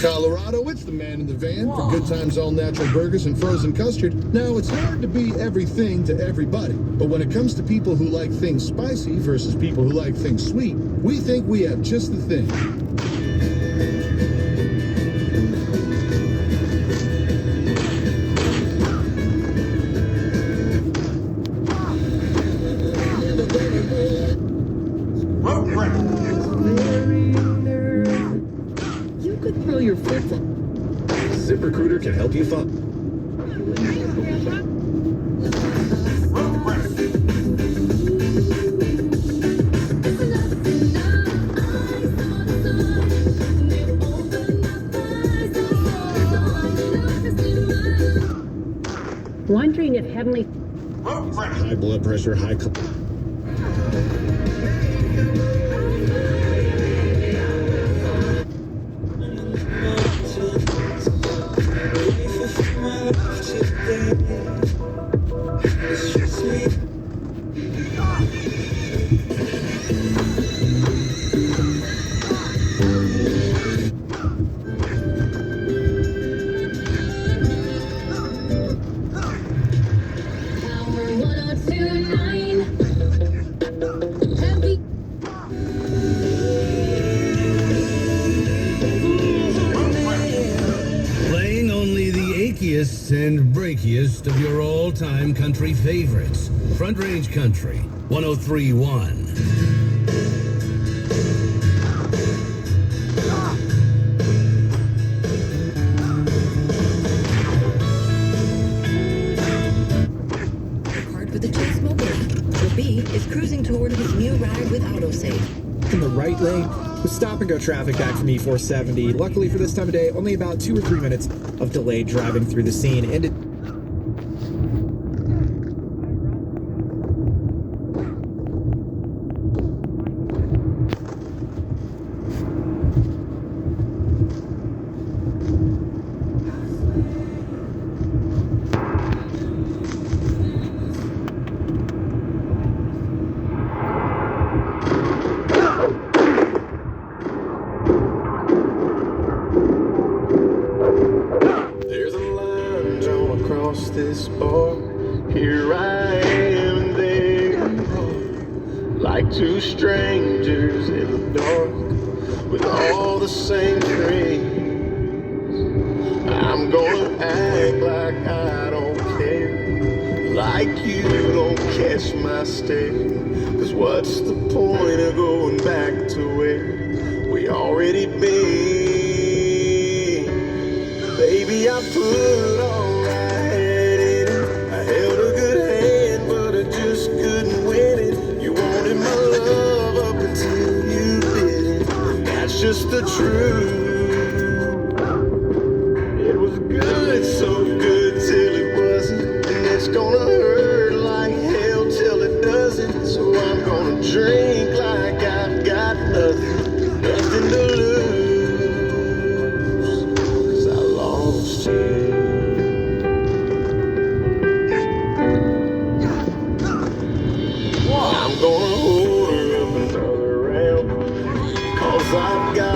Colorado, it's the man in the van for Good Times All Natural Burgers and Frozen Custard. Now, it's hard to be everything to everybody, but when it comes to people who like things spicy versus people who like things sweet, we think we have just the thing. Your flip-flop. ZipRecruiter can help you find. Wondering if Heavenly High blood pressure, high. And breakiest of your all-time country favorites. Front Range Country, 103.1. Card with the Chase mobile app. So B is cruising toward his new ride with autosave. In the right lane, with stop-and-go traffic back from E470. Luckily for this time of day, only about 2 or 3 minutes of delayed driving through the scene. And There's a line drawn across this bar. Here I am and there you are, like two strangers in the dark, with all the same dreams. I'm gonna act like I don't care, like you don't catch my stare. Cause what's the point of going back to where we already been? Baby, I put all I had in it. I held a good hand, but I just couldn't win it. You wanted my love up until you didn't, and that's just the truth. It was good, so good till it wasn't, and it's gonna hurt like hell till it doesn't. So I'm gonna drink like I've got nothing, nothing to lose. I'm gonna hold her up another round, cause I've got